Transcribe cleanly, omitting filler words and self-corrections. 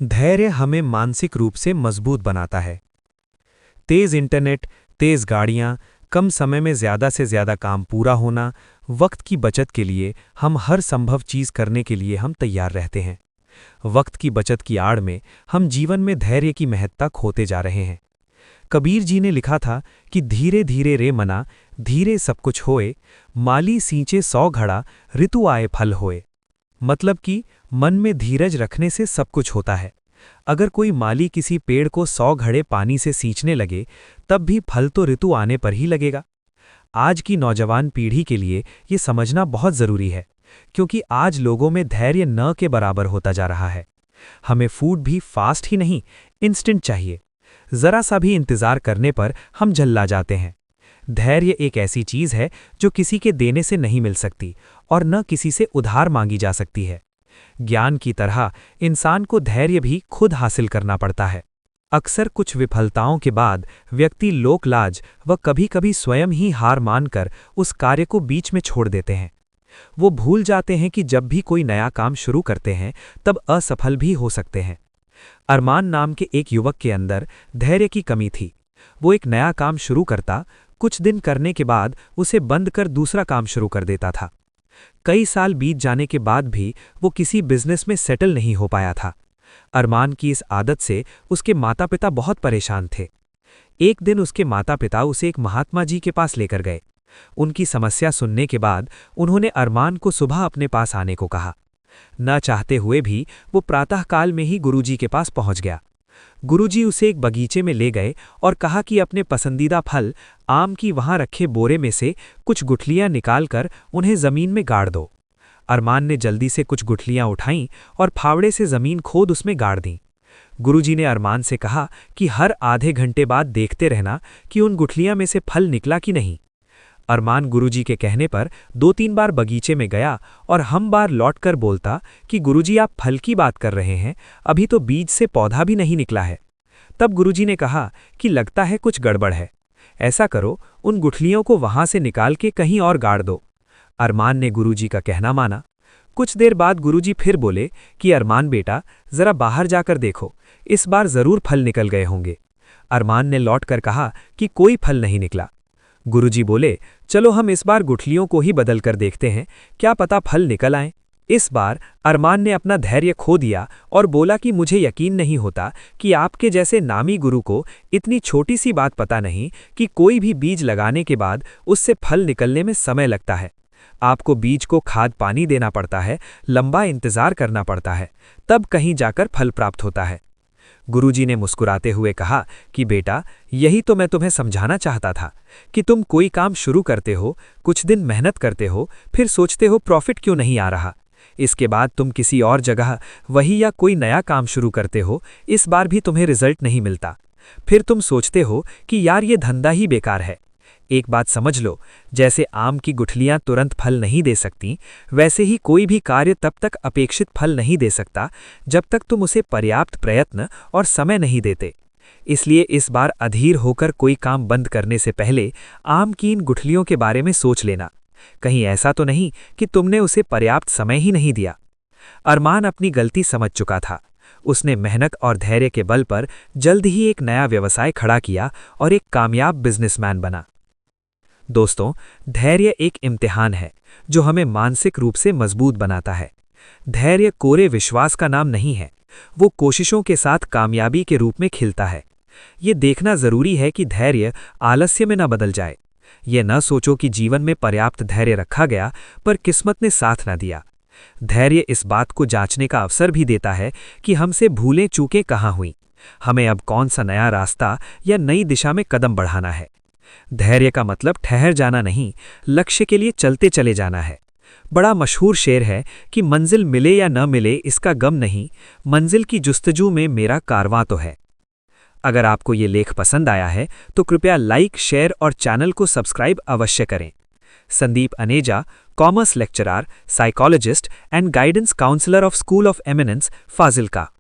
धैर्य हमें मानसिक रूप से मजबूत बनाता है। तेज इंटरनेट, तेज गाड़ियां, कम समय में ज़्यादा से ज़्यादा काम पूरा होना, वक्त की बचत के लिए हम हर संभव चीज़ करने के लिए हम तैयार रहते हैं। वक्त की बचत की आड़ में हम जीवन में धैर्य की महत्ता खोते जा रहे हैं। कबीर जी ने लिखा था कि धीरे धीरे रे मना, धीरे सब कुछ होए, माली सींचे 100 घड़ा, ऋतु आए फल होए। मतलब कि मन में धीरज रखने से सब कुछ होता है। अगर कोई माली किसी पेड़ को 100 घड़े पानी से सींचने लगे, तब भी फल तो ऋतु आने पर ही लगेगा। आज की नौजवान पीढ़ी के लिए ये समझना बहुत ज़रूरी है, क्योंकि आज लोगों में धैर्य न के बराबर होता जा रहा है। हमें फूड भी फास्ट ही नहीं, इंस्टेंट चाहिए। ज़रा सा भी इंतज़ार करने पर हम झल्ला जाते हैं। धैर्य एक ऐसी चीज़ है जो किसी के देने से नहीं मिल सकती और न किसी से उधार मांगी जा सकती है। ज्ञान की तरह इंसान को धैर्य भी खुद हासिल करना पड़ता है। अक्सर कुछ विफलताओं के बाद व्यक्ति लोकलाज व कभी-कभी स्वयं ही हार मानकर उस कार्य को बीच में छोड़ देते हैं। वो भूल जाते हैं कि जब भी कोई नया काम शुरू करते हैं तब असफल भी हो सकते हैं। अरमान नाम के एक युवक के अंदर धैर्य की कमी थी। वो एक नया काम शुरू करता, कुछ दिन करने के बाद उसे बंद कर दूसरा काम शुरू कर देता था। कई साल बीत जाने के बाद भी वो किसी बिजनेस में सेटल नहीं हो पाया था। अरमान की इस आदत से उसके माता-पिता बहुत परेशान थे। एक दिन उसके माता-पिता उसे एक महात्मा जी के पास लेकर गए। उनकी समस्या सुनने के बाद उन्होंने अरमान को सुबह अपने पास आने को कहा। न चाहते हुए भी वो प्रातःकाल में ही गुरुजी के पास पहुंच गया। गुरुजी उसे एक बगीचे में ले गए और कहा कि अपने पसंदीदा फल आम की वहां रखे बोरे में से कुछ गुठलियां निकालकर उन्हें जमीन में गाड़ दो। अरमान ने जल्दी से कुछ गुठलियां उठाईं और फावड़े से जमीन खोद उसमें गाड़ दी। गुरुजी ने अरमान से कहा कि हर आधे घंटे बाद देखते रहना कि उन गुठलियां में से फल निकला कि नहीं। अरमान गुरुजी के कहने पर 2-3 बार बगीचे में गया और हम बार लौटकर बोलता कि गुरुजी आप फल की बात कर रहे हैं, अभी तो बीज से पौधा भी नहीं निकला है। तब गुरुजी ने कहा कि लगता है कुछ गड़बड़ है। ऐसा करो, उन गुठलियों को वहां से निकाल के कहीं और गाड़ दो। अरमान ने गुरुजी का कहना माना। कुछ देर बाद गुरुजी फिर बोले कि अरमान बेटा, जरा बाहर जाकर देखो, इस बार जरूर फल निकल गए होंगे। अरमान ने लौटकर कहा कि कोई फल नहीं निकला। गुरुजी बोले, चलो हम इस बार गुठलियों को ही बदल कर देखते हैं, क्या पता फल निकल आए। इस बार अरमान ने अपना धैर्य खो दिया और बोला कि मुझे यकीन नहीं होता कि आपके जैसे नामी गुरु को इतनी छोटी सी बात पता नहीं कि कोई भी बीज लगाने के बाद उससे फल निकलने में समय लगता है। आपको बीज को खाद पानी देना पड़ता है, लंबा इंतजार करना पड़ता है, तब कहीं जाकर फल प्राप्त होता है। गुरुजी ने मुस्कुराते हुए कहा कि बेटा, यही तो मैं तुम्हें समझाना चाहता था कि तुम कोई काम शुरू करते हो, कुछ दिन मेहनत करते हो, फिर सोचते हो प्रॉफिट क्यों नहीं आ रहा। इसके बाद तुम किसी और जगह वही या कोई नया काम शुरू करते हो, इस बार भी तुम्हें रिजल्ट नहीं मिलता। फिर तुम सोचते हो कि यार ये धंधा ही बेकार है। एक बात समझ लो, जैसे आम की गुठलियां तुरंत फल नहीं दे सकती, वैसे ही कोई भी कार्य तब तक अपेक्षित फल नहीं दे सकता जब तक तुम उसे पर्याप्त प्रयत्न और समय नहीं देते। इसलिए इस बार अधीर होकर कोई काम बंद करने से पहले आम की इन गुठलियों के बारे में सोच लेना। कहीं ऐसा तो नहीं कि तुमने उसे पर्याप्त समय ही नहीं दिया। अरमान अपनी गलती समझ चुका था। उसने मेहनत और धैर्य के बल पर जल्द ही एक नया व्यवसाय खड़ा किया और एक कामयाब बिजनेसमैन बना। दोस्तों, धैर्य एक इम्तिहान है जो हमें मानसिक रूप से मजबूत बनाता है। धैर्य कोरे विश्वास का नाम नहीं है, वो कोशिशों के साथ कामयाबी के रूप में खिलता है। ये देखना जरूरी है कि धैर्य आलस्य में न बदल जाए। ये न सोचो कि जीवन में पर्याप्त धैर्य रखा गया पर किस्मत ने साथ न दिया। धैर्य इस बात को जांचने का अवसर भी देता है कि हमसे भूलें चूकें कहाँ हुई, हमें अब कौन सा नया रास्ता या नई दिशा में कदम बढ़ाना है। धैर्य का मतलब ठहर जाना नहीं, लक्ष्य के लिए चलते चले जाना है। बड़ा मशहूर शेर है कि मंजिल मिले या न मिले इसका गम नहीं, मंजिल की जुस्तजू में मेरा कारवां तो है। अगर आपको ये लेख पसंद आया है तो कृपया लाइक, शेयर और चैनल को सब्सक्राइब अवश्य करें। Sandeep Aneja, commerce lecturer, psychologist and guidance counsellor of school of eminence, Fazilka.